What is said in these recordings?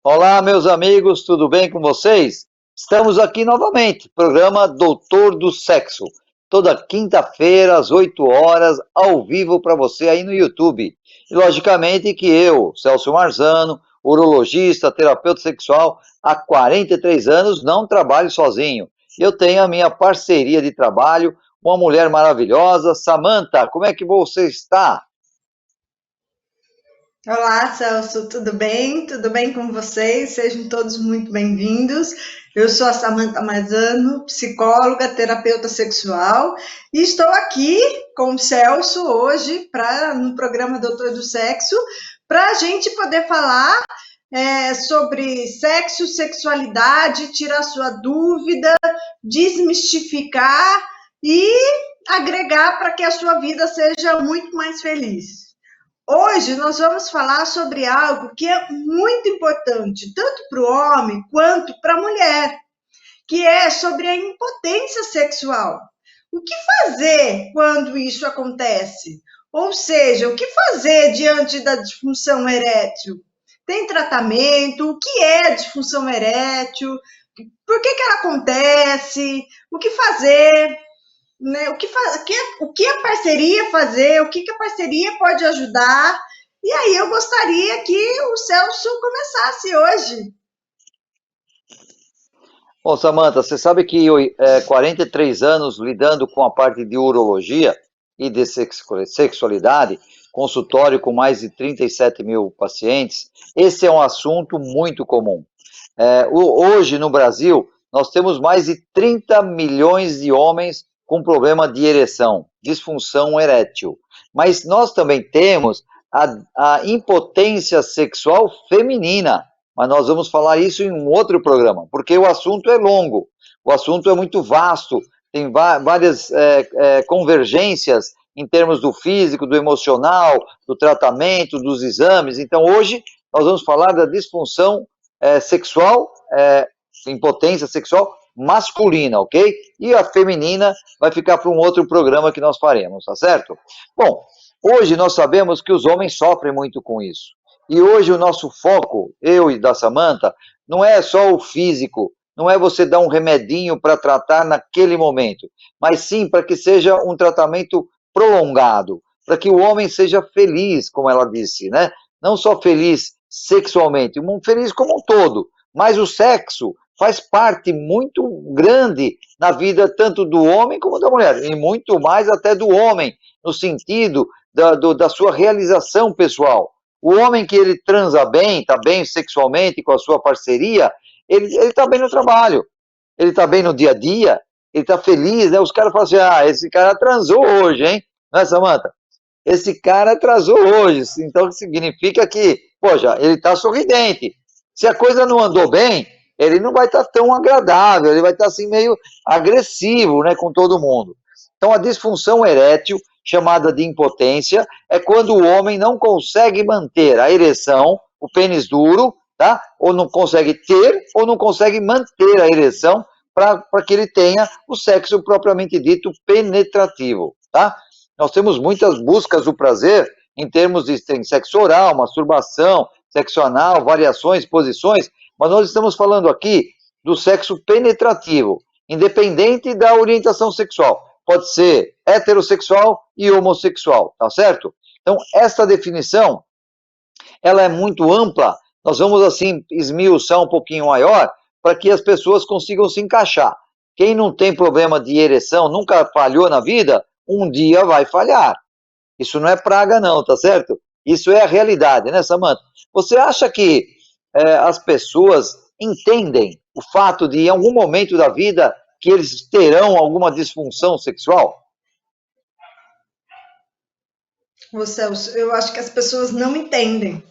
Olá, meus amigos, tudo bem com vocês? Estamos aqui novamente, programa Doutor do Sexo, toda quinta-feira às 8 horas, ao vivo para você aí no YouTube. E logicamente que eu, Celso Marzano, urologista, terapeuta sexual, há 43 anos não trabalho sozinho. Eu tenho a minha parceria de trabalho, uma mulher maravilhosa, Samantha, como é que você está? Olá, Celso, tudo bem? Tudo bem com vocês? Sejam todos muito bem-vindos. Eu sou a Samantha Marzano, psicóloga, terapeuta sexual, e estou aqui com o Celso hoje no programa Doutor do Sexo para a gente poder falar sobre sexo, sexualidade, tirar sua dúvida, desmistificar e agregar para que a sua vida seja muito mais feliz. Hoje nós vamos falar sobre algo que é muito importante, tanto para o homem quanto para a mulher, que é sobre a impotência sexual. O que fazer quando isso acontece? Ou seja, o que fazer diante da disfunção erétil? Tem tratamento? O que é disfunção erétil? Por que ela acontece? O que fazer? Né? O que a parceria fazer, o que a parceria pode ajudar. E aí eu gostaria que o Celso começasse hoje. Bom, Samantha, você sabe que eu, 43 anos lidando com a parte de urologia e de sexualidade, consultório com mais de 37 mil pacientes, esse é um assunto muito comum. Hoje no Brasil, nós temos mais de 30 milhões de homens com problema de ereção, disfunção erétil. Mas nós também temos a impotência sexual feminina, mas nós vamos falar isso em um outro programa, porque o assunto é longo, o assunto é muito vasto, tem várias convergências em termos do físico, do emocional, do tratamento, dos exames. Então, hoje, nós vamos falar da disfunção sexual, impotência sexual masculina, ok? E a feminina vai ficar para um outro programa que nós faremos, tá certo? Bom, hoje nós sabemos que os homens sofrem muito com isso. E hoje o nosso foco, eu e da Samantha, não é só o físico, não é você dar um remedinho para tratar naquele momento, mas sim para que seja um tratamento prolongado, para que o homem seja feliz, como ela disse, né? Não só feliz sexualmente, feliz como um todo, mas o sexo faz parte muito grande na vida tanto do homem como da mulher, e muito mais até do homem, no sentido da sua realização pessoal. O homem que ele transa bem, está bem sexualmente com a sua parceria, ele está bem no trabalho, ele está bem no dia a dia, ele está feliz, né? Os caras falam assim, esse cara transou hoje, hein? Não é, Samanta? Esse cara atrasou hoje, então significa que, poxa, ele está sorridente. Se a coisa não andou bem, ele não vai estar tão agradável, ele vai estar assim meio agressivo, né, com todo mundo. Então a disfunção erétil, chamada de impotência, é quando o homem não consegue manter a ereção, o pênis duro, tá? Ou não consegue ter, ou não consegue manter a ereção para que ele tenha o sexo propriamente dito penetrativo, tá? Nós temos muitas buscas do prazer em termos de sexo oral, masturbação, sexo anal, variações, posições, mas nós estamos falando aqui do sexo penetrativo, independente da orientação sexual. Pode ser heterossexual e homossexual, tá certo? Então, essa definição, ela é muito ampla, nós vamos assim esmiuçar um pouquinho maior para que as pessoas consigam se encaixar. Quem não tem problema de ereção, nunca falhou na vida, um dia vai falhar. Isso não é praga não, tá certo? Isso é a realidade, né, Samantha? Você acha que as pessoas entendem o fato de, em algum momento da vida, que eles terão alguma disfunção sexual? Ô Celso, eu acho que as pessoas não entendem.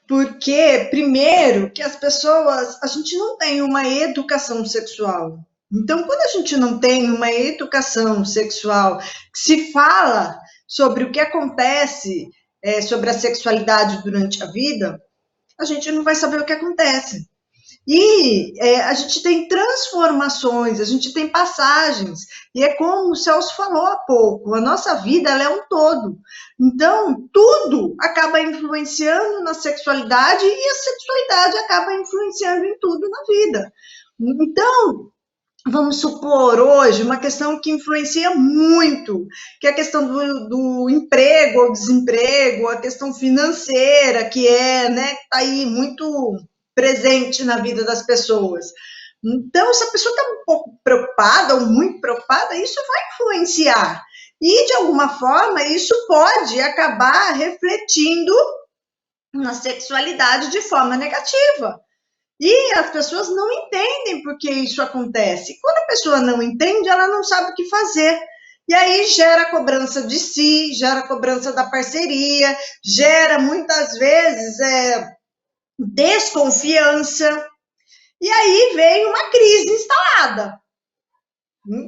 Porque, primeiro, que as pessoas, a gente não tem uma educação sexual. Então, quando a gente não tem uma educação sexual que se fala sobre o que acontece sobre a sexualidade durante a vida, a gente não vai saber o que acontece. E a gente tem transformações, a gente tem passagens, e é como o Celso falou há pouco, a nossa vida ela é um todo. Então, tudo acaba influenciando na sexualidade e a sexualidade acaba influenciando em tudo na vida. Então, vamos supor hoje uma questão que influencia muito, que é a questão do emprego ou desemprego, a questão financeira, que né, está aí muito presente na vida das pessoas. Então, se a pessoa está um pouco preocupada ou muito preocupada, isso vai influenciar. E, de alguma forma, isso pode acabar refletindo na sexualidade de forma negativa. E as pessoas não entendem por que isso acontece. Quando a pessoa não entende, ela não sabe o que fazer. E aí gera cobrança de si, gera cobrança da parceria, gera muitas vezes desconfiança. E aí vem uma crise instalada.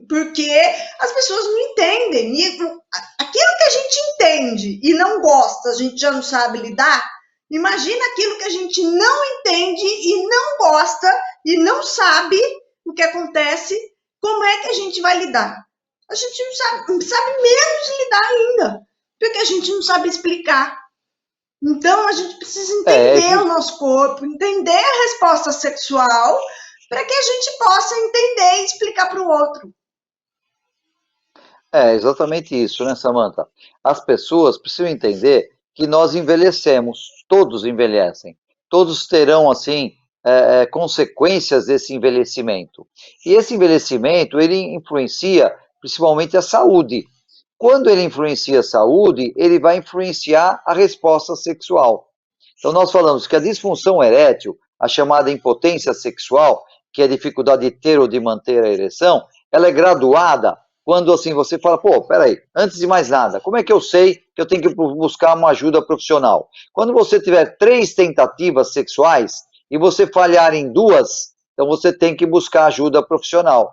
Porque as pessoas não entendem. E aquilo que a gente entende e não gosta, a gente já não sabe lidar. Imagina aquilo que a gente não entende e não gosta e não sabe o que acontece, como é que a gente vai lidar? A gente não sabe menos lidar ainda, porque a gente não sabe explicar. Então, a gente precisa entender o nosso corpo, entender a resposta sexual, para que a gente possa entender e explicar para o outro. É exatamente isso, né, Samantha? As pessoas precisam entender que nós envelhecemos, todos envelhecem, todos terão, assim, consequências desse envelhecimento. E esse envelhecimento, ele influencia principalmente a saúde. Quando ele influencia a saúde, ele vai influenciar a resposta sexual. Então, nós falamos que a disfunção erétil, a chamada impotência sexual, que é a dificuldade de ter ou de manter a ereção, ela é graduada quando assim você fala, pô, peraí, antes de mais nada, como é que eu sei que eu tenho que buscar uma ajuda profissional? Quando você tiver 3 tentativas sexuais e você falhar em 2, então você tem que buscar ajuda profissional,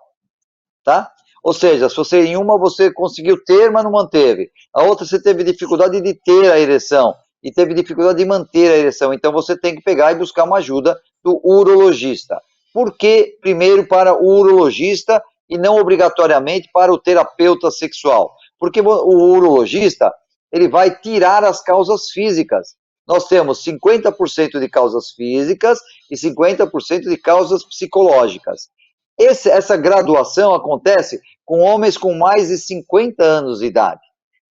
tá? Ou seja, se você em uma você conseguiu ter, mas não manteve, a outra você teve dificuldade de ter a ereção e teve dificuldade de manter a ereção, então você tem que pegar e buscar uma ajuda do urologista. Por que primeiro para o urologista e não obrigatoriamente para o terapeuta sexual? Porque o urologista, ele vai tirar as causas físicas. Nós temos 50% de causas físicas e 50% de causas psicológicas. Essa graduação acontece com homens com mais de 50 anos de idade.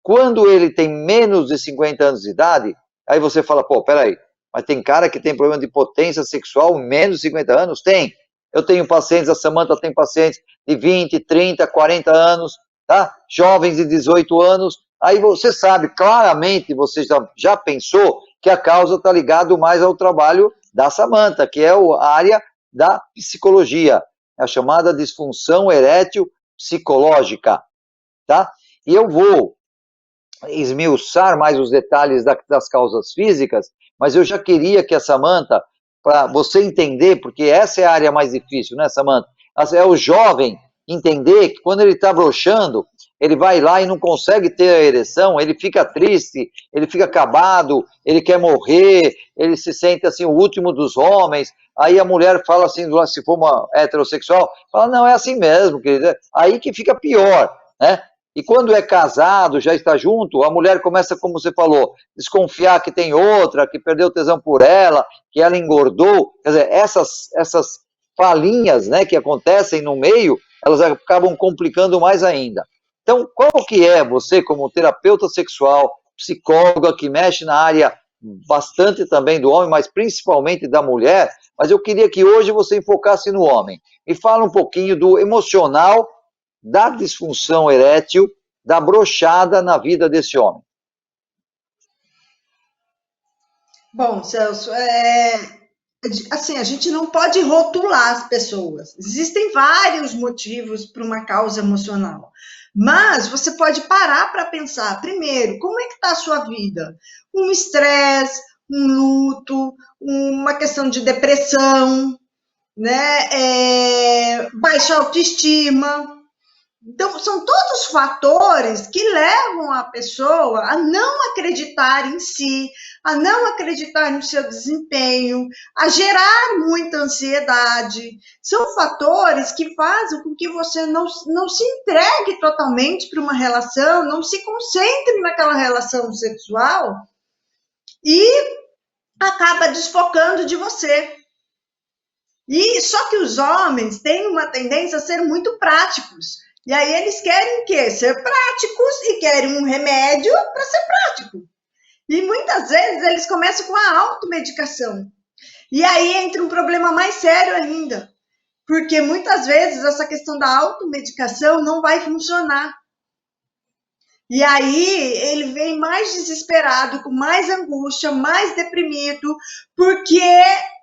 Quando ele tem menos de 50 anos de idade, aí você fala, pô, peraí, mas tem cara que tem problema de potência sexual menos de 50 anos? Tem. Eu tenho pacientes, a Samantha tem pacientes de 20, 30, 40 anos, tá? Jovens de 18 anos. Aí você sabe, claramente, você já pensou que a causa está ligada mais ao trabalho da Samantha, que é a área da psicologia, a chamada disfunção erétil psicológica, tá? E eu vou esmiuçar mais os detalhes das causas físicas, mas eu já queria que a Samantha, para você entender, porque essa é a área mais difícil, né, Samantha? É o jovem entender que quando ele está broxando, ele vai lá e não consegue ter a ereção, ele fica triste, ele fica acabado, ele quer morrer, ele se sente assim o último dos homens. Aí a mulher fala assim, se for uma heterossexual, fala, não, é assim mesmo, querida. Aí que fica pior, né? E quando é casado, já está junto, a mulher começa, como você falou, desconfiar que tem outra, que perdeu tesão por ela, que ela engordou. Quer dizer, essas falinhas, né, que acontecem no meio, elas acabam complicando mais ainda. Então, qual que é você, como terapeuta sexual, psicóloga que mexe na área bastante também do homem, mas principalmente da mulher, mas eu queria que hoje você enfocasse no homem. Me fala um pouquinho do emocional, da disfunção erétil, da brochada na vida desse homem. Bom, Celso, assim, a gente não pode rotular as pessoas. Existem vários motivos para uma causa emocional. Mas você pode parar para pensar, primeiro, como é que está a sua vida? Um estresse, um luto, uma questão de depressão, né? Baixa autoestima. Então, são todos fatores que levam a pessoa a não acreditar em si, a não acreditar no seu desempenho, a gerar muita ansiedade. São fatores que fazem com que você não se entregue totalmente para uma relação, não se concentre naquela relação sexual e acaba desfocando de você. E só que os homens têm uma tendência a ser muito práticos. E aí eles querem o quê? Ser práticos e querem um remédio para ser prático. E muitas vezes eles começam com a automedicação. E aí entra um problema mais sério ainda. Porque muitas vezes essa questão da automedicação não vai funcionar. E aí ele vem mais desesperado, com mais angústia, mais deprimido, porque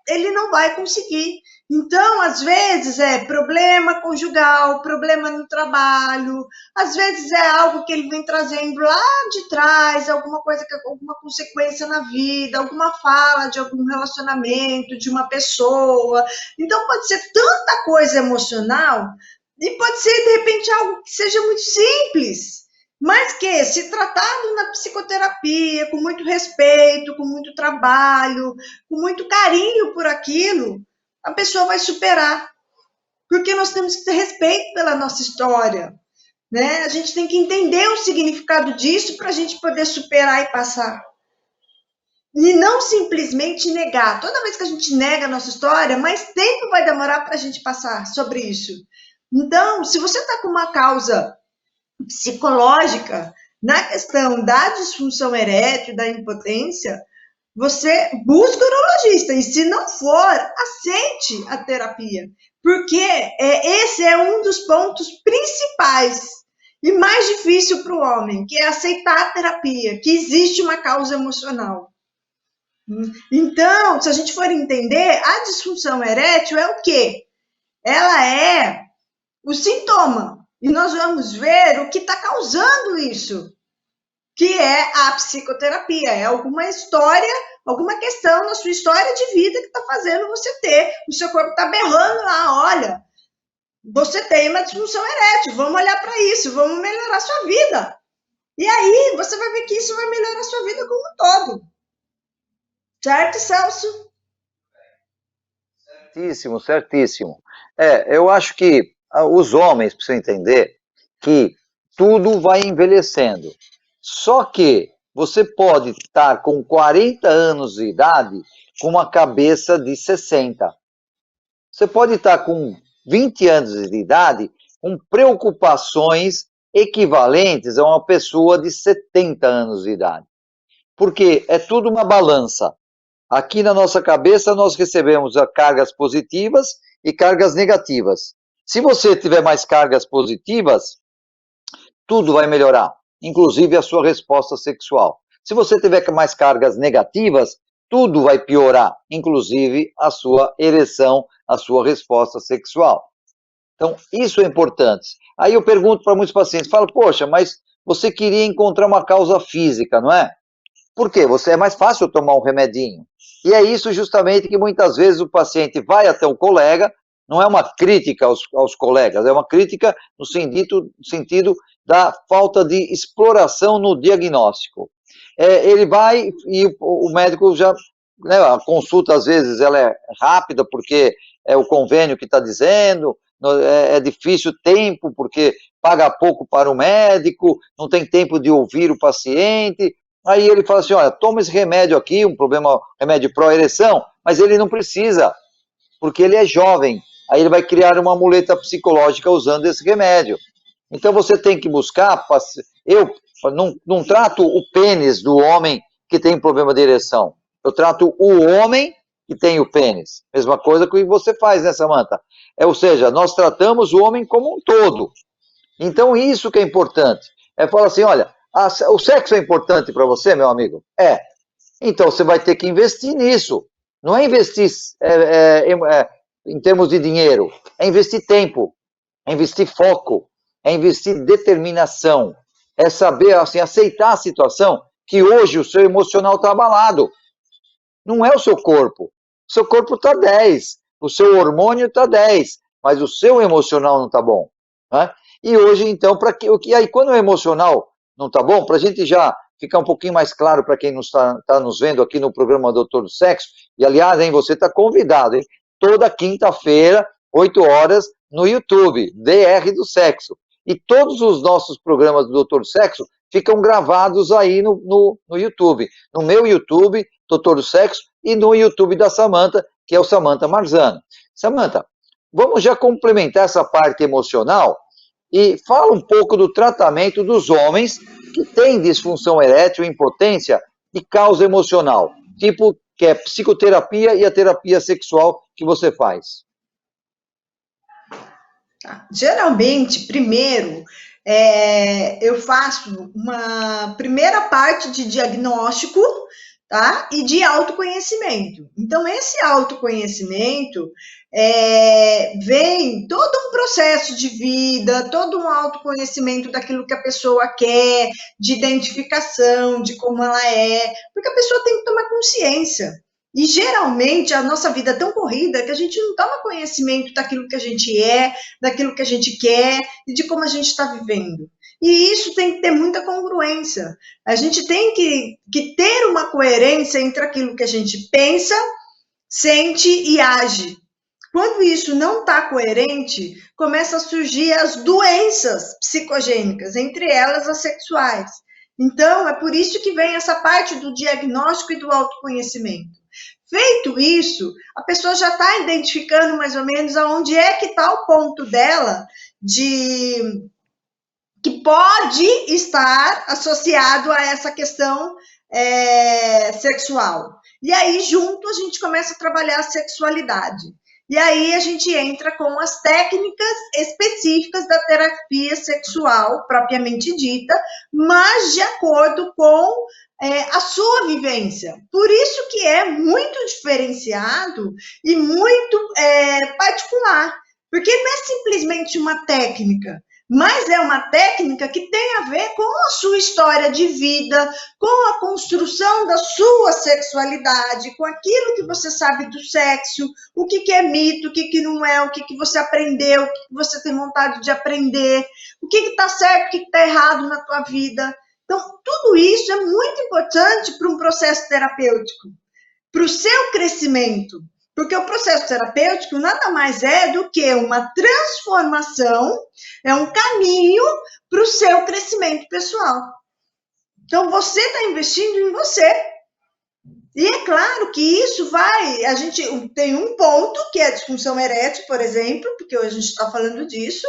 ele não vai conseguir. Então, às vezes é problema conjugal, problema no trabalho, às vezes é algo que ele vem trazendo lá de trás, alguma coisa, alguma consequência na vida, alguma fala de algum relacionamento, de uma pessoa. Então, pode ser tanta coisa emocional e pode ser, de repente, algo que seja muito simples. Mas que, se tratado na psicoterapia, com muito respeito, com muito trabalho, com muito carinho por aquilo, a pessoa vai superar. Porque nós temos que ter respeito pela nossa história, né? A gente tem que entender o significado disso para a gente poder superar e passar. E não simplesmente negar. Toda vez que a gente nega a nossa história, mais tempo vai demorar para a gente passar sobre isso. Então, se você está com uma causa psicológica na questão da disfunção erétil, da impotência, você busca o urologista. E se não for, aceite a terapia. Porque esse é um dos pontos principais e mais difícil para o homem, que é aceitar a terapia, que existe uma causa emocional. Então, se a gente for entender, a disfunção erétil é o quê? Ela é o sintoma. E nós vamos ver o que está causando isso, que é a psicoterapia. É alguma história, alguma questão na sua história de vida que está fazendo você ter. O seu corpo está berrando lá, olha, você tem uma disfunção erétil, vamos olhar para isso, vamos melhorar a sua vida. E aí você vai ver que isso vai melhorar a sua vida como um todo. Certo, Celso? Certíssimo, certíssimo. Eu acho que os homens precisam entender que tudo vai envelhecendo. Só que você pode estar com 40 anos de idade com uma cabeça de 60. Você pode estar com 20 anos de idade com preocupações equivalentes a uma pessoa de 70 anos de idade. Porque é tudo uma balança. Aqui na nossa cabeça nós recebemos cargas positivas e cargas negativas. Se você tiver mais cargas positivas, tudo vai melhorar, inclusive a sua resposta sexual. Se você tiver mais cargas negativas, tudo vai piorar, inclusive a sua ereção, a sua resposta sexual. Então, isso é importante. Aí eu pergunto para muitos pacientes, falo, poxa, mas você queria encontrar uma causa física, não é? Por quê? Você é mais fácil tomar um remedinho. E é isso justamente que muitas vezes o paciente vai até o colega, não é uma crítica aos colegas, é uma crítica no sentido da falta de exploração no diagnóstico. Ele vai e o médico já, né, a consulta às vezes ela é rápida porque é o convênio que está dizendo, é difícil o tempo porque paga pouco para o médico, não tem tempo de ouvir o paciente. Aí ele fala assim, olha, toma esse remédio aqui, um problema, remédio pró-ereção, mas ele não precisa, porque ele é jovem. Aí ele vai criar uma muleta psicológica usando esse remédio. Então você tem que buscar, eu não trato o pênis do homem que tem problema de ereção, eu trato o homem que tem o pênis. Mesma coisa que você faz, né, Samantha? Ou seja, nós tratamos o homem como um todo. Então isso que é importante. Falar assim, olha, o sexo é importante para você, meu amigo? Então você vai ter que investir nisso. Não é investir em termos de dinheiro, é investir tempo, é investir foco, é investir determinação, é saber assim, aceitar a situação que hoje o seu emocional está abalado. Não é o seu corpo. O seu corpo está 10, o seu hormônio está 10, mas o seu emocional não está bom. Né? E hoje, então, e aí quando o emocional não tá bom, para a gente já ficar um pouquinho mais claro para quem tá nos vendo aqui no programa Doutor do Sexo, e aliás, hein, você está convidado, hein, toda quinta-feira, 8 horas, no YouTube, DR do Sexo. E todos os nossos programas do Doutor do Sexo ficam gravados aí no YouTube. No meu YouTube, Doutor do Sexo, e no YouTube da Samantha, que é o Samantha Marzano. Samantha, vamos já complementar essa parte emocional e fala um pouco do tratamento dos homens que têm disfunção erétil, impotência e causa emocional, tipo que é psicoterapia e a terapia sexual que você faz. Geralmente, primeiro, eu faço uma primeira parte de diagnóstico, tá? E de autoconhecimento. Então, esse autoconhecimento vem todo um processo de vida, todo um autoconhecimento daquilo que a pessoa quer, de identificação, de como ela é, porque a pessoa tem que tomar consciência. E geralmente a nossa vida é tão corrida que a gente não toma conhecimento daquilo que a gente é, daquilo que a gente quer e de como a gente está vivendo. E isso tem que ter muita congruência. A gente tem que ter uma coerência entre aquilo que a gente pensa, sente e age. Quando isso não está coerente, começam a surgir as doenças psicogênicas, entre elas as sexuais. Então, é por isso que vem essa parte do diagnóstico e do autoconhecimento. Feito isso, a pessoa já está identificando mais ou menos aonde é que está o ponto dela que pode estar associado a essa questão sexual. E aí, junto, a gente começa a trabalhar a sexualidade. E aí a gente entra com as técnicas específicas da terapia sexual, propriamente dita, mas de acordo com a sua vivência. Por isso que é muito diferenciado e muito particular, porque não é simplesmente uma técnica, mas é uma técnica que tem a ver com a sua história de vida, com a construção da sua sexualidade, com aquilo que você sabe do sexo, o que é mito, o que não é, o que você aprendeu, o que você tem vontade de aprender, o que está certo, o que está errado na tua vida. Então, tudo isso é muito importante para um processo terapêutico, para o seu crescimento. Porque o processo terapêutico nada mais é do que uma transformação, é um caminho para o seu crescimento pessoal. Então, você está investindo em você. E é claro que isso a gente tem um ponto, que é a disfunção erétil, por exemplo, porque hoje a gente está falando disso,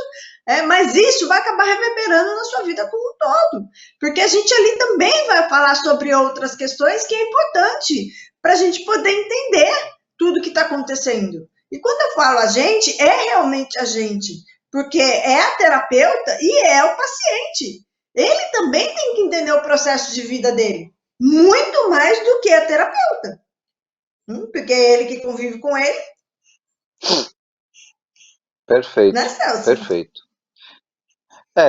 mas isso vai acabar reverberando na sua vida como um todo. Porque a gente ali também vai falar sobre outras questões que é importante para a gente poder entender tudo que está acontecendo. E quando eu falo a gente, é realmente a gente, porque é a terapeuta e é o paciente. Ele também tem que entender o processo de vida dele, muito mais do que a terapeuta, porque é ele que convive com ele. Perfeito, né, Celso? Perfeito.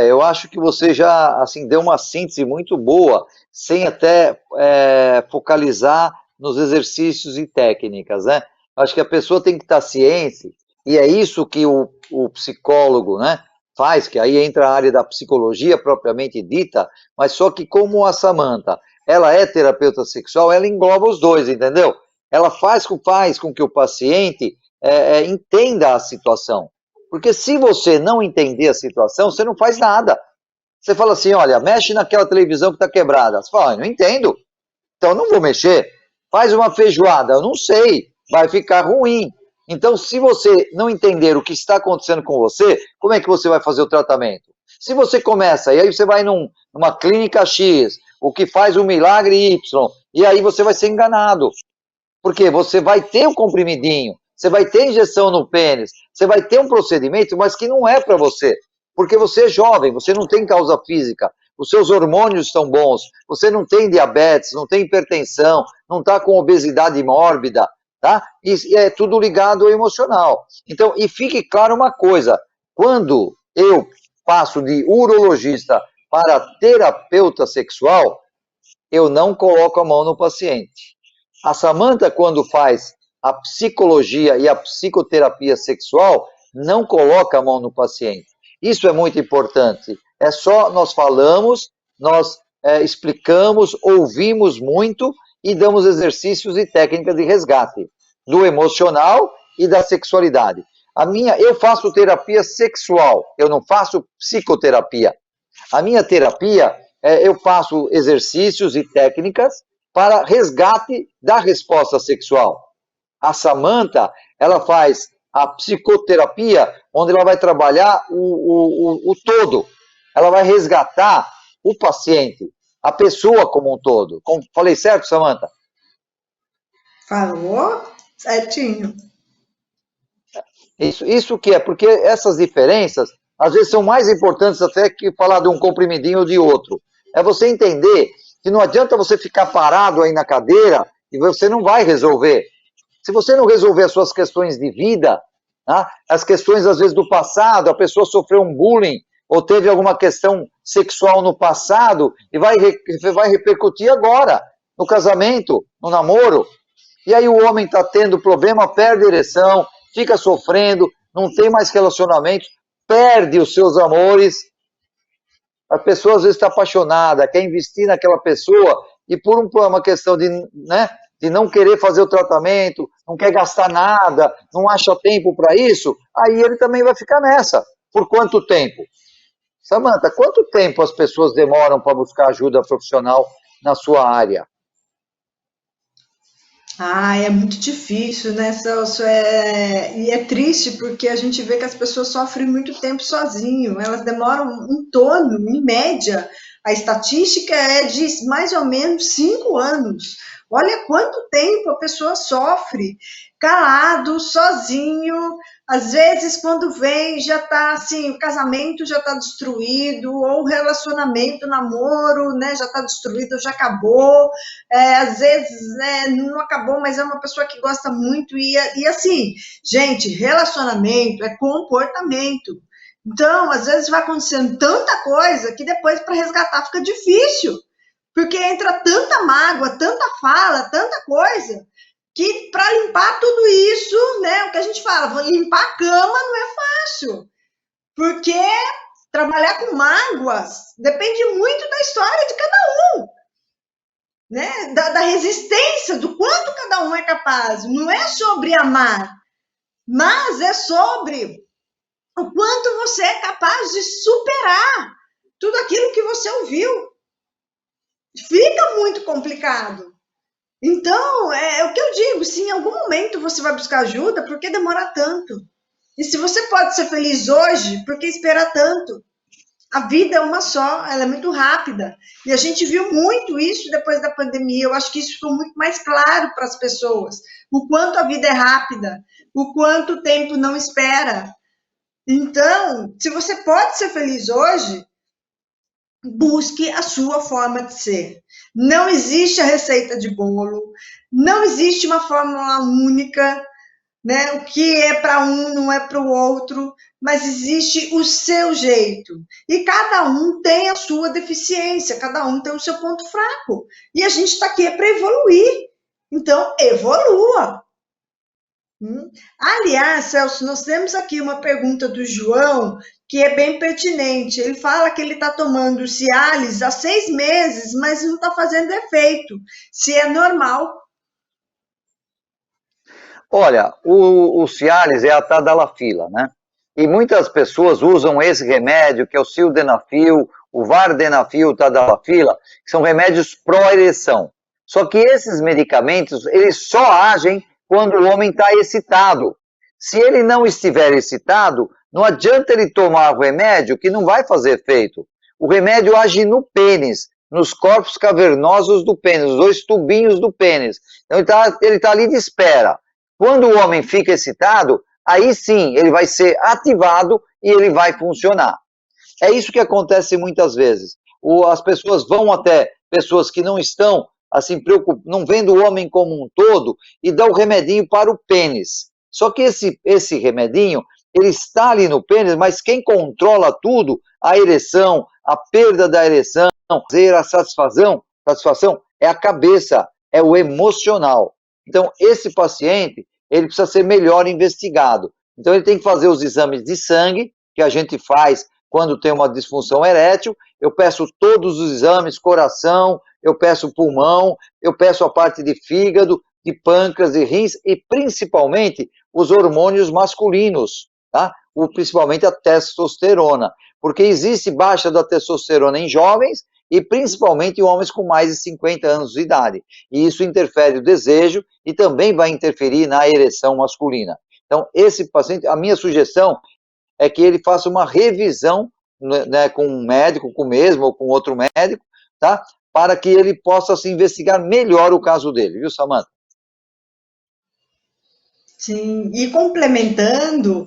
Eu acho que você já assim deu uma síntese muito boa, sem até focalizar nos exercícios e técnicas, né? Acho que a pessoa tem que estar ciente, e é isso que o psicólogo, né, faz, que aí entra a área da psicologia propriamente dita, mas só que como a Samantha, ela é terapeuta sexual, ela engloba os dois, entendeu? Ela faz com que o paciente entenda a situação. Porque se você não entender a situação, você não faz nada. Você fala assim, olha, mexe naquela televisão que está quebrada. Você fala, não entendo, então não vou mexer. Faz uma feijoada, eu não sei, vai ficar ruim. Então, se você não entender o que está acontecendo com você, como é que você vai fazer o tratamento? Se você começa, e aí você vai numa clínica X, o que faz o milagre Y, e aí você vai ser enganado. Porque você vai ter um comprimidinho, você vai ter injeção no pênis, você vai ter um procedimento, mas que não é para você. Porque você é jovem, você não tem causa física, os seus hormônios estão bons, você não tem diabetes, não tem hipertensão, não está com obesidade mórbida, tá? E é tudo ligado ao emocional. Então, e fique claro uma coisa, quando eu passo de urologista para terapeuta sexual, eu não coloco a mão no paciente. A Samantha, quando faz a psicologia e a psicoterapia sexual, não coloca a mão no paciente. Isso é muito importante. É só nós falamos, nós explicamos, ouvimos muito e damos exercícios e técnicas de resgate do emocional e da sexualidade. Eu faço terapia sexual, eu não faço psicoterapia. A minha terapia, eu faço exercícios e técnicas para resgate da resposta sexual. A Samantha, ela faz a psicoterapia, onde ela vai trabalhar o todo. Ela vai resgatar o paciente, a pessoa como um todo. Falei certo, Samantha? Falou certinho. Isso que é, porque essas diferenças, às vezes, são mais importantes até que falar de um comprimidinho ou de outro. É você entender que não adianta você ficar parado aí na cadeira e você não vai resolver. Se você não resolver as suas questões de vida, tá? As questões, às vezes, do passado, a pessoa sofreu um bullying ou teve alguma questão sexual no passado e vai repercutir agora, no casamento, no namoro. E aí o homem está tendo problema, perde a ereção, fica sofrendo, não tem mais relacionamento, perde os seus amores. A pessoa às vezes está apaixonada, quer investir naquela pessoa e por uma questão de não querer fazer o tratamento, não quer gastar nada, não acha tempo para isso, aí ele também vai ficar nessa. Por quanto tempo? Samantha, quanto tempo as pessoas demoram para buscar ajuda profissional na sua área? É muito difícil, né, Celso? E é triste porque a gente vê que as pessoas sofrem muito tempo sozinho. Elas demoram em torno, em média, a estatística é de mais ou menos 5 anos. Olha quanto tempo a pessoa sofre, calado, sozinho. Às vezes, quando vem, já está assim, o casamento já está destruído, ou o relacionamento, o namoro, né, já está destruído, já acabou. Às vezes, né, não acabou, mas é uma pessoa que gosta muito. E assim, gente, relacionamento é comportamento. Então, às vezes vai acontecendo tanta coisa que depois para resgatar fica difícil. Porque entra tanta mágoa, tanta fala, tanta coisa, que para limpar tudo isso, né, o que a gente fala, vou limpar a cama não é fácil. Porque trabalhar com mágoas depende muito da história de cada um. Né, da resistência, do quanto cada um é capaz. Não é sobre amar, mas é sobre o quanto você é capaz de superar tudo aquilo que você ouviu. Fica muito complicado. Então, é o que eu digo, se em algum momento você vai buscar ajuda, por que demorar tanto? E se você pode ser feliz hoje, por que esperar tanto? A vida é uma só, ela é muito rápida. E a gente viu muito isso depois da pandemia. Eu acho que isso ficou muito mais claro para as pessoas. O quanto a vida é rápida, o quanto o tempo não espera. Então, se você pode ser feliz hoje, busque a sua forma de ser. Não existe a receita de bolo, não existe uma fórmula única, né? O que é para um não é para o outro, mas existe o seu jeito. E cada um tem a sua deficiência, cada um tem o seu ponto fraco. E a gente está aqui para evoluir. Então, evolua. Aliás, Celso, nós temos aqui uma pergunta do João que é bem pertinente. Ele fala que ele está tomando Cialis há 6 meses, mas não está fazendo efeito. Se é normal. Olha, o Cialis é a tadalafila, né? E muitas pessoas usam esse remédio, que é o sildenafil, o vardenafil, tadalafila, que são remédios pró-ereção. Só que esses medicamentos, eles só agem quando o homem está excitado. Se ele não estiver excitado, não adianta ele tomar o remédio, que não vai fazer efeito. O remédio age no pênis, nos corpos cavernosos do pênis, os 2 tubinhos do pênis. Então ele tá ali de espera. Quando o homem fica excitado, aí sim ele vai ser ativado e ele vai funcionar. É isso que acontece muitas vezes. As pessoas vão até pessoas que não estão assim não vendo o homem como um todo e dá o remedinho para o pênis. Só que esse remedinho, ele está ali no pênis, mas quem controla tudo, a ereção, a perda da ereção, a satisfação é a cabeça, é o emocional. Então, esse paciente, ele precisa ser melhor investigado. Então, ele tem que fazer os exames de sangue que a gente faz quando tem uma disfunção erétil, eu peço todos os exames, coração, eu peço pulmão, eu peço a parte de fígado, de pâncreas e rins, e principalmente os hormônios masculinos, tá? Principalmente a testosterona, porque existe baixa da testosterona em jovens e principalmente em homens com mais de 50 anos de idade. E isso interfere o desejo e também vai interferir na ereção masculina. Então, esse paciente, a minha sugestão é que ele faça uma revisão, né, com um médico, com o mesmo ou com outro médico, tá? Para que ele possa se investigar melhor o caso dele, viu, Samantha? Sim, e complementando,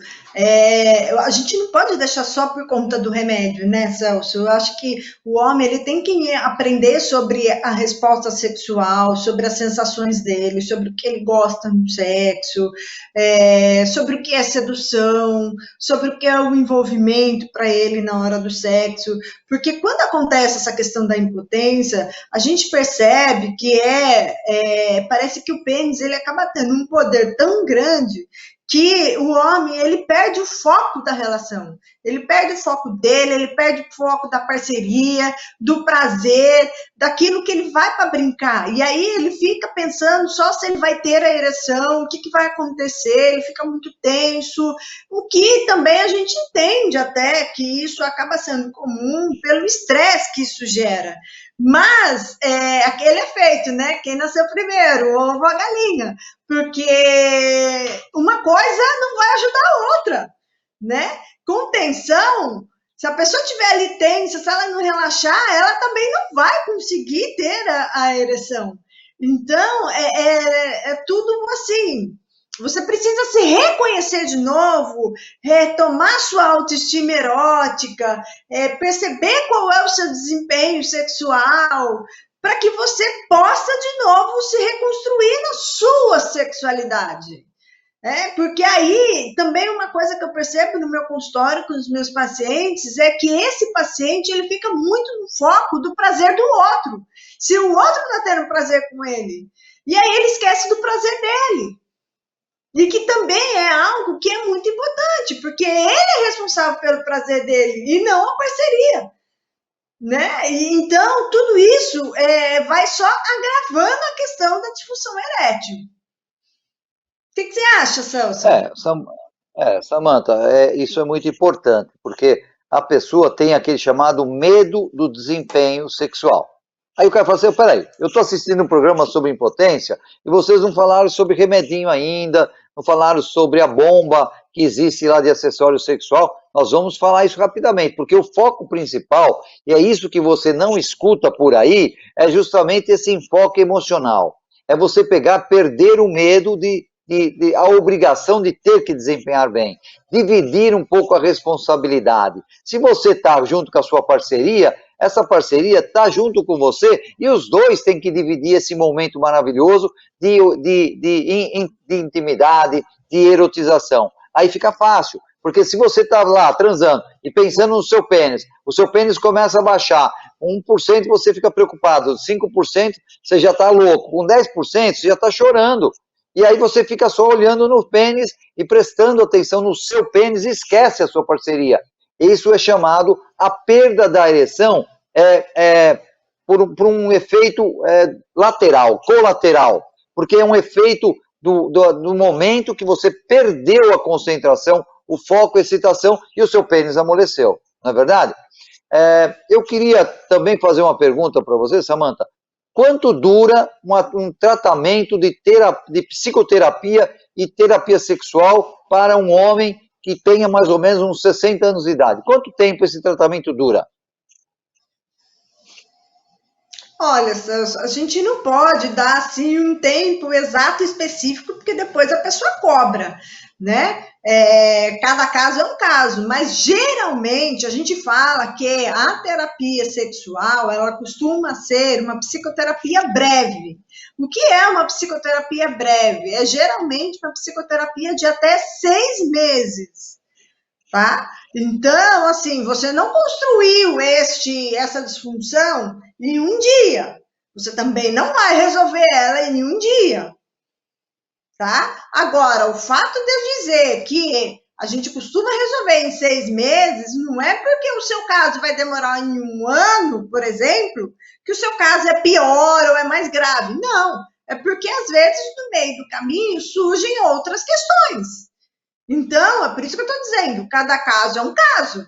a gente não pode deixar só por conta do remédio, né, Celso? Eu acho que o homem ele tem que aprender sobre a resposta sexual, sobre as sensações dele, sobre o que ele gosta no sexo, sobre o que é sedução, sobre o que é o envolvimento para ele na hora do sexo, porque quando acontece essa questão da impotência, a gente percebe que parece que o pênis ele acaba tendo um poder tão grande que o homem ele perde o foco da relação, ele perde o foco dele, ele perde o foco da parceria, do prazer, daquilo que ele vai para brincar, e aí ele fica pensando só se ele vai ter a ereção, o que vai acontecer, ele fica muito tenso, o que também a gente entende até que isso acaba sendo comum pelo estresse que isso gera. Mas aquele efeito, né? Quem nasceu primeiro, o ovo ou a galinha? Porque uma coisa não vai ajudar a outra, né? Com tensão, se a pessoa estiver ali tensa, se ela não relaxar, ela também não vai conseguir ter a ereção. Então, é tudo assim. Você precisa se reconhecer de novo, retomar sua autoestima erótica, perceber qual é o seu desempenho sexual, para que você possa de novo se reconstruir na sua sexualidade. Porque aí também uma coisa que eu percebo no meu consultório com os meus pacientes é que esse paciente ele fica muito no foco do prazer do outro. Se o outro está tendo prazer com ele, e aí ele esquece do prazer dele. E que também é algo que é muito importante, porque ele é responsável pelo prazer dele e não a parceria, né? E, então, tudo isso vai só agravando a questão da disfunção erétil. O que você acha, Celso? Samantha, isso é muito importante, porque a pessoa tem aquele chamado medo do desempenho sexual. Aí o cara fala assim, peraí, eu estou assistindo um programa sobre impotência e vocês não falaram sobre remedinho ainda, não falaram sobre a bomba que existe lá de acessório sexual. Nós vamos falar isso rapidamente, porque o foco principal, e é isso que você não escuta por aí, é justamente esse enfoque emocional. É você perder o medo a obrigação de ter que desempenhar bem, dividir um pouco a responsabilidade. Se você está junto com a sua parceria, essa parceria está junto com você e os dois têm que dividir esse momento maravilhoso de intimidade, de erotização. Aí fica fácil, porque se você está lá transando e pensando no seu pênis, o seu pênis começa a baixar, 1% você fica preocupado, 5% você já está louco, com 10% você já está chorando. E aí você fica só olhando no pênis e prestando atenção no seu pênis e esquece a sua parceria. Isso é chamado a perda da ereção por um efeito lateral, colateral, porque é um efeito do momento que você perdeu a concentração, o foco, a excitação e o seu pênis amoleceu, não é verdade? Eu queria também fazer uma pergunta para você, Samantha. Quanto dura um tratamento de psicoterapia e terapia sexual para um homem que tenha mais ou menos uns 60 anos de idade? Quanto tempo esse tratamento dura? Olha, a gente não pode dar assim um tempo exato específico, porque depois a pessoa cobra, né? Cada caso é um caso, mas geralmente a gente fala que a terapia sexual ela costuma ser uma psicoterapia breve. O que é uma psicoterapia breve? É geralmente uma psicoterapia de até 6 meses, tá? Então, assim, você não construiu essa disfunção em um dia. Você também não vai resolver ela em um dia, tá? Agora, o fato de eu dizer que a gente costuma resolver em 6 meses, não é porque o seu caso vai demorar em 1 ano, por exemplo, que o seu caso é pior ou é mais grave. Não, é porque às vezes no meio do caminho surgem outras questões. Então, é por isso que eu estou dizendo, cada caso é um caso,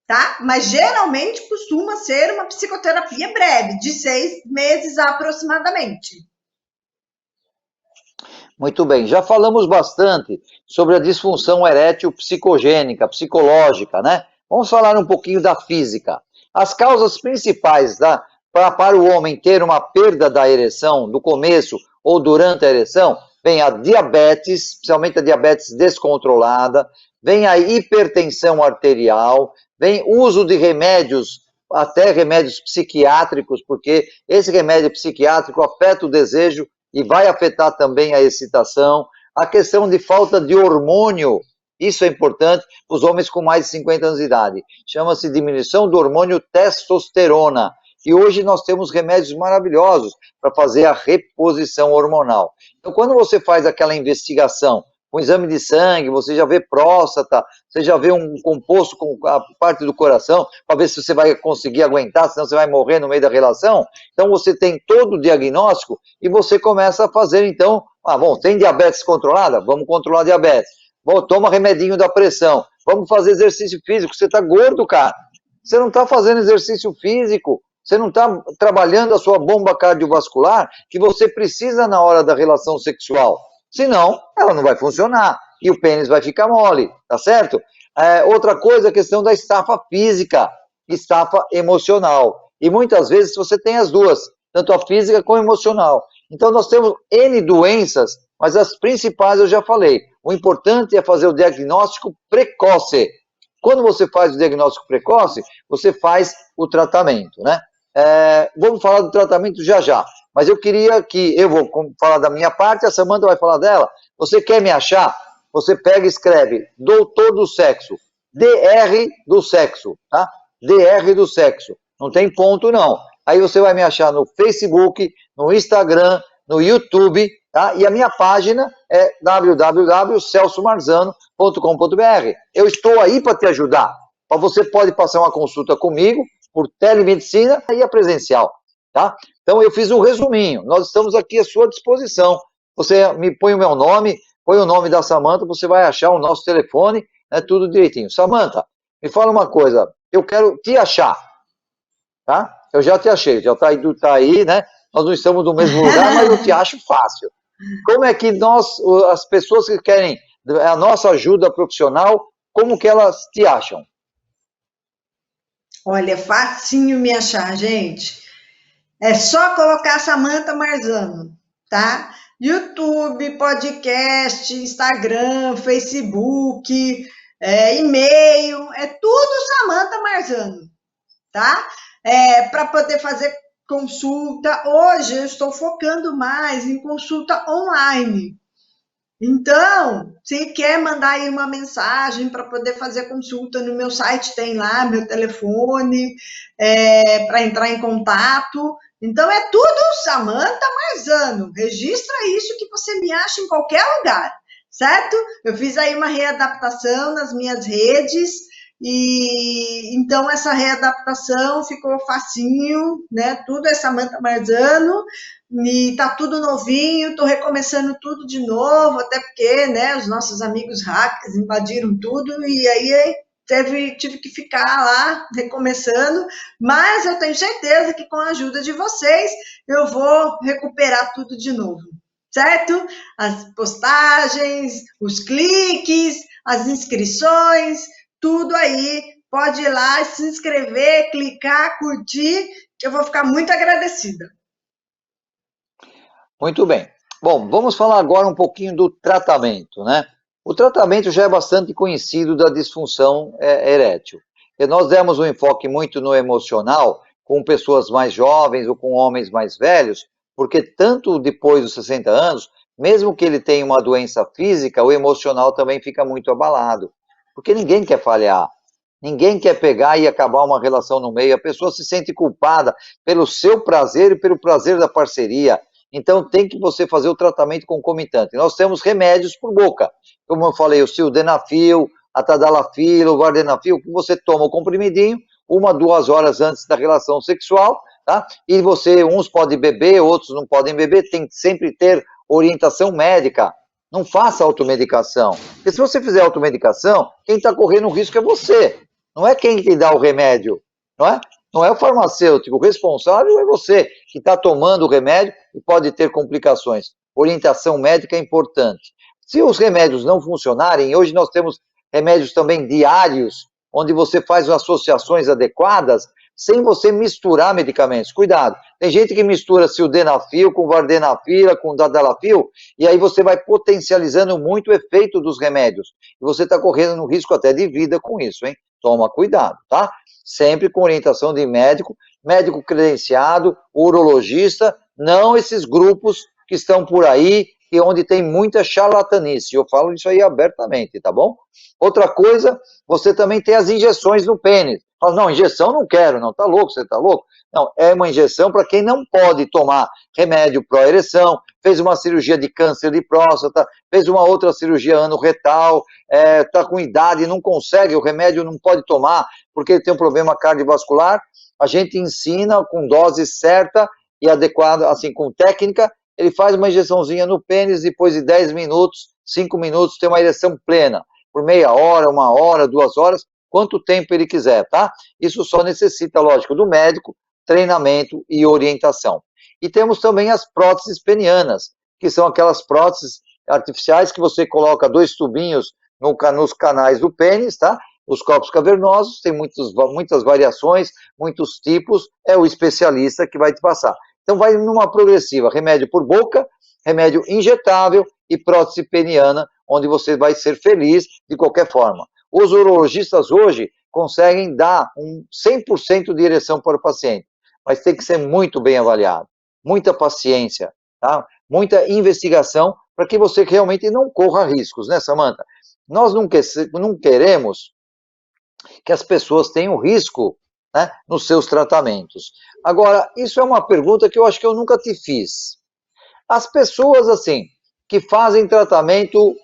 tá? Mas geralmente costuma ser uma psicoterapia breve, de 6 meses aproximadamente. Muito bem, já falamos bastante sobre a disfunção erétil psicogênica, psicológica, né? Vamos falar um pouquinho da física. As causas principais para o homem ter uma perda da ereção no começo ou durante a ereção, vem a diabetes, especialmente a diabetes descontrolada, vem a hipertensão arterial, vem uso de remédios, até remédios psiquiátricos, porque esse remédio psiquiátrico afeta o desejo e vai afetar também a excitação, a questão de falta de hormônio, isso é importante para os homens com mais de 50 anos de idade, chama-se diminuição do hormônio testosterona, e hoje nós temos remédios maravilhosos para fazer a reposição hormonal. Então, quando você faz aquela investigação, um exame de sangue, você já vê próstata, você já vê um composto com a parte do coração, para ver se você vai conseguir aguentar, senão você vai morrer no meio da relação. Então, você tem todo o diagnóstico e você começa a fazer, então, tem diabetes controlada? Vamos controlar a diabetes. Bom, toma remedinho da pressão. Vamos fazer exercício físico. Você está gordo, cara. Você não está fazendo exercício físico. Você não está trabalhando a sua bomba cardiovascular que você precisa na hora da relação sexual. Senão, ela não vai funcionar e o pênis vai ficar mole, tá certo? Outra coisa, a questão da estafa física, estafa emocional. E muitas vezes você tem as duas, tanto a física como a emocional. Então, nós temos N doenças, mas as principais eu já falei. O importante é fazer o diagnóstico precoce. Quando você faz o diagnóstico precoce, você faz o tratamento, né? Vamos falar do tratamento já já, mas eu queria que, eu vou falar da minha parte, a Samanta vai falar dela. Você quer me achar? Você pega e escreve Doutor do Sexo, DR do Sexo, tá? DR do Sexo, não tem ponto não. Aí você vai me achar no Facebook, no Instagram, no YouTube, tá? E a minha página é www.celsomarzano.com.br. Eu estou aí para te ajudar. Você pode passar uma consulta comigo, por telemedicina e a presencial, tá? Então, eu fiz um resuminho, nós estamos aqui à sua disposição. Você me põe o meu nome, põe o nome da Samanta, você vai achar o nosso telefone, né, tudo direitinho. Samanta, me fala uma coisa, eu quero te achar, tá? Eu já te achei, já tá aí, né? Nós não estamos no mesmo lugar, mas eu te acho fácil. Como é que as pessoas que querem a nossa ajuda profissional, como que elas te acham? Olha, é facinho me achar, gente. É só colocar Samanta Marzano, tá? YouTube, podcast, Instagram, Facebook, e-mail, é tudo Samanta Marzano, tá? Para poder fazer consulta. Hoje eu estou focando mais em consulta online. Então, se quer mandar aí uma mensagem para poder fazer consulta no meu site, tem lá meu telefone para entrar em contato. Então, é tudo Samanta Marzano. Registra isso que você me acha em qualquer lugar, certo? Eu fiz aí uma readaptação nas minhas redes e então essa readaptação ficou facinho, né? Tudo é Samanta Marzano. E tá tudo novinho, tô recomeçando tudo de novo, até porque, né, os nossos amigos hackers invadiram tudo e aí tive que ficar lá recomeçando, mas eu tenho certeza que com a ajuda de vocês eu vou recuperar tudo de novo, certo? As postagens, os cliques, as inscrições, tudo aí, pode ir lá, se inscrever, clicar, curtir, que eu vou ficar muito agradecida. Muito bem. Bom, vamos falar agora um pouquinho do tratamento, né? O tratamento já é bastante conhecido da disfunção erétil. E nós demos um enfoque muito no emocional, com pessoas mais jovens ou com homens mais velhos, porque tanto depois dos 60 anos, mesmo que ele tenha uma doença física, o emocional também fica muito abalado. Porque ninguém quer falhar. Ninguém quer pegar e acabar uma relação no meio. A pessoa se sente culpada pelo seu prazer e pelo prazer da parceria. Então, tem que você fazer o tratamento concomitante. Nós temos remédios por boca, como eu falei, o sildenafil, a tadalafila, o vardenafil, que você toma o comprimidinho 1, 2 horas antes da relação sexual, tá? E uns podem beber, outros não podem beber, tem que sempre ter orientação médica. Não faça automedicação, porque se você fizer automedicação, quem está correndo o risco é você, não é quem te dá o remédio, não é? Não é o farmacêutico, o responsável é você, que está tomando o remédio e pode ter complicações. Orientação médica é importante. Se os remédios não funcionarem, hoje nós temos remédios também diários, onde você faz associações adequadas, sem você misturar medicamentos. Cuidado, tem gente que mistura sildenafil com vardenafila, com tadalafil, e aí você vai potencializando muito o efeito dos remédios. E você está correndo um risco até de vida com isso, hein? Toma cuidado, tá? Sempre com orientação de médico, médico credenciado, urologista, não esses grupos que estão por aí e onde tem muita charlatanice. Eu falo isso aí abertamente, tá bom? Outra coisa, você também tem as injeções no pênis. Fala, não, injeção não quero, não, tá louco, você tá louco? Não, é uma injeção para quem não pode tomar remédio pró-ereção, fez uma cirurgia de câncer de próstata, fez uma outra cirurgia anorretal, tá com idade, não consegue, o remédio não pode tomar porque ele tem um problema cardiovascular. A gente ensina com dose certa e adequada, assim, com técnica, ele faz uma injeçãozinha no pênis, depois de 10 minutos, 5 minutos, tem uma ereção plena, por meia hora, 1 hora, 2 horas, quanto tempo ele quiser, tá? Isso só necessita, lógico, do médico, treinamento e orientação. E temos também as próteses penianas, que são aquelas próteses artificiais que você coloca 2 tubinhos nos canais do pênis, tá? Os corpos cavernosos, tem muitas variações, muitos tipos, é o especialista que vai te passar. Então vai numa progressiva, remédio por boca, remédio injetável e prótese peniana, onde você vai ser feliz de qualquer forma. Os urologistas hoje conseguem dar 100% de ereção para o paciente, mas tem que ser muito bem avaliado, muita paciência, tá? Muita investigação para que você realmente não corra riscos, né, Samantha? Nós não queremos que as pessoas tenham risco, né, nos seus tratamentos. Agora, isso é uma pergunta que eu acho que eu nunca te fiz. As pessoas, assim, que fazem tratamento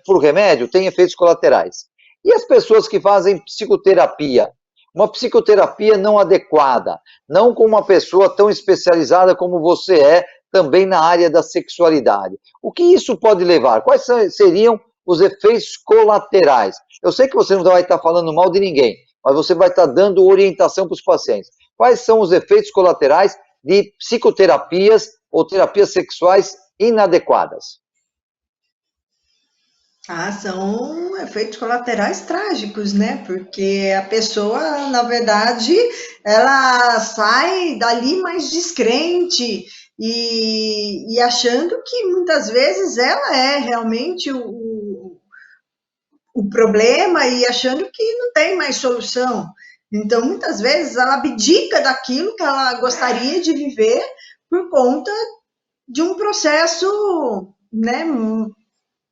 por remédio, têm efeitos colaterais. E as pessoas que fazem psicoterapia? Uma psicoterapia não adequada, não com uma pessoa tão especializada como você é, também na área da sexualidade. O que isso pode levar? Quais seriam os efeitos colaterais? Eu sei que você não vai estar falando mal de ninguém, mas você vai estar dando orientação para os pacientes. Quais são os efeitos colaterais de psicoterapias ou terapias sexuais inadequadas? São efeitos colaterais trágicos, né? Porque a pessoa, na verdade, ela sai dali mais descrente e achando que muitas vezes ela é realmente o problema e achando que não tem mais solução. Então, muitas vezes, ela abdica daquilo que ela gostaria de viver por conta de um processo, né?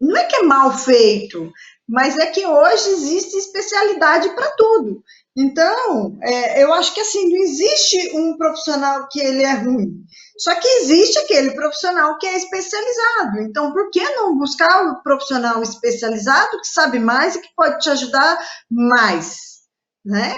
Não é que é mal feito, mas é que hoje existe especialidade para tudo. Então, eu acho que assim, não existe um profissional que ele é ruim. Só que existe aquele profissional que é especializado. Então, por que não buscar o profissional especializado que sabe mais e que pode te ajudar mais, né?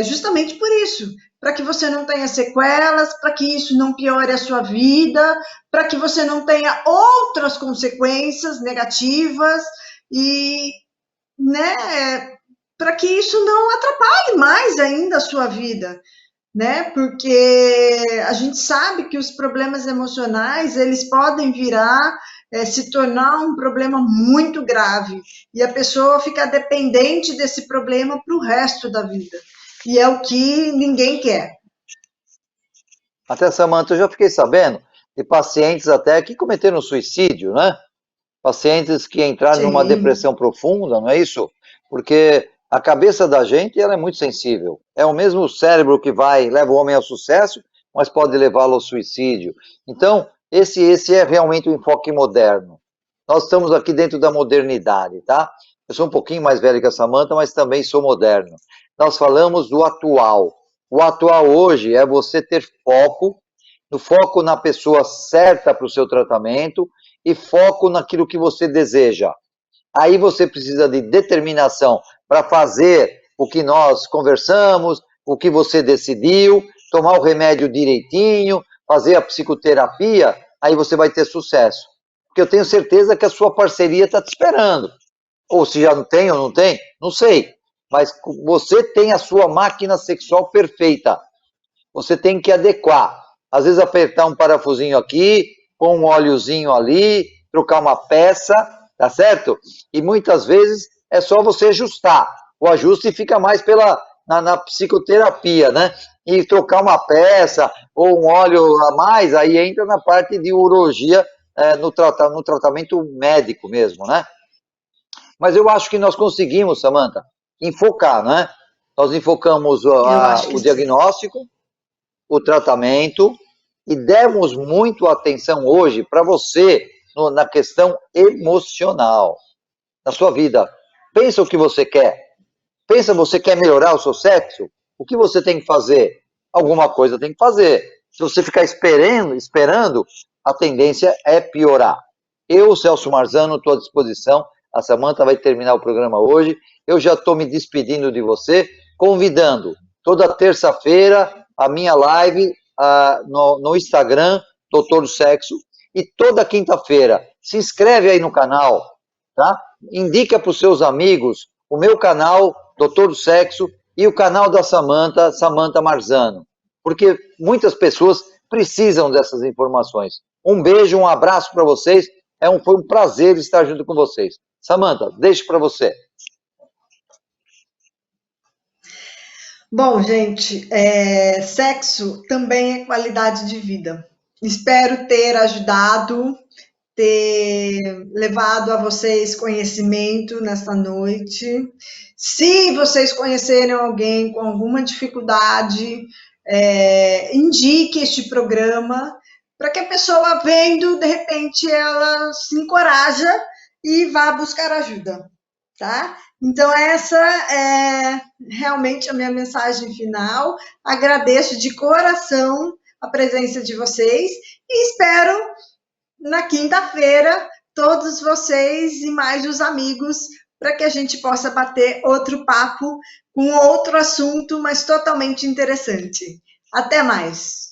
Justamente por isso, para que você não tenha sequelas, para que isso não piore a sua vida, para que você não tenha outras consequências negativas e, né, para que isso não atrapalhe mais ainda a sua vida, né? Porque a gente sabe que os problemas emocionais, eles podem virar, se tornar um problema muito grave, e a pessoa fica dependente desse problema para o resto da vida. E é o que ninguém quer. Até, Samantha, eu já fiquei sabendo de pacientes até que cometeram suicídio, né? Pacientes que entraram numa depressão profunda, não é isso? Porque a cabeça da gente, ela é muito sensível. É o mesmo cérebro que leva o homem ao sucesso, mas pode levá-lo ao suicídio. Então, esse é realmente o enfoque moderno. Nós estamos aqui dentro da modernidade, tá? Eu sou um pouquinho mais velho que a Samantha, mas também sou moderno. Nós falamos do atual. O atual hoje é você ter foco na pessoa certa para o seu tratamento e foco naquilo que você deseja. Aí você precisa de determinação para fazer o que nós conversamos, o que você decidiu, tomar o remédio direitinho, fazer a psicoterapia, aí você vai ter sucesso. Porque eu tenho certeza que a sua parceria está te esperando. Ou se já não tem ou não tem, não sei. Mas você tem a sua máquina sexual perfeita. Você tem que adequar. Às vezes apertar um parafusinho aqui, pôr um óleozinho ali, trocar uma peça, tá certo? E muitas vezes é só você ajustar. O ajuste fica mais na psicoterapia, né? E trocar uma peça ou um óleo a mais, aí entra na parte de urologia, no tratamento médico mesmo, né? Mas eu acho que nós conseguimos, Samantha, enfocar, né? Nós enfocamos Eu acho que o sim. diagnóstico, o tratamento e demos muito atenção hoje para você na questão emocional, na sua vida. Pensa o que você quer. Pensa, você quer melhorar o seu sexo? O que você tem que fazer? Alguma coisa tem que fazer. Se você ficar esperando, a tendência é piorar. Eu, Celso Marzano, estou à disposição. A Samantha vai terminar o programa hoje. Eu já estou me despedindo de você, convidando toda terça-feira a minha live no Instagram, Doutor do Sexo, e toda quinta-feira. Se inscreve aí no canal, tá? Indica para os seus amigos o meu canal, Doutor do Sexo, e o canal da Samantha, Samantha Marzano. Porque muitas pessoas precisam dessas informações. Um beijo, um abraço para vocês. Foi um prazer estar junto com vocês. Samantha, deixo para você. Bom, gente, sexo também é qualidade de vida. Espero ter ajudado, ter levado a vocês conhecimento nesta noite. Se vocês conhecerem alguém com alguma dificuldade, indique este programa para que a pessoa vendo, de repente, ela se encoraja e vá buscar ajuda, tá? Então, essa é realmente a minha mensagem final. Agradeço de coração a presença de vocês e espero na quinta-feira todos vocês e mais os amigos para que a gente possa bater outro papo com outro assunto, mas totalmente interessante. Até mais!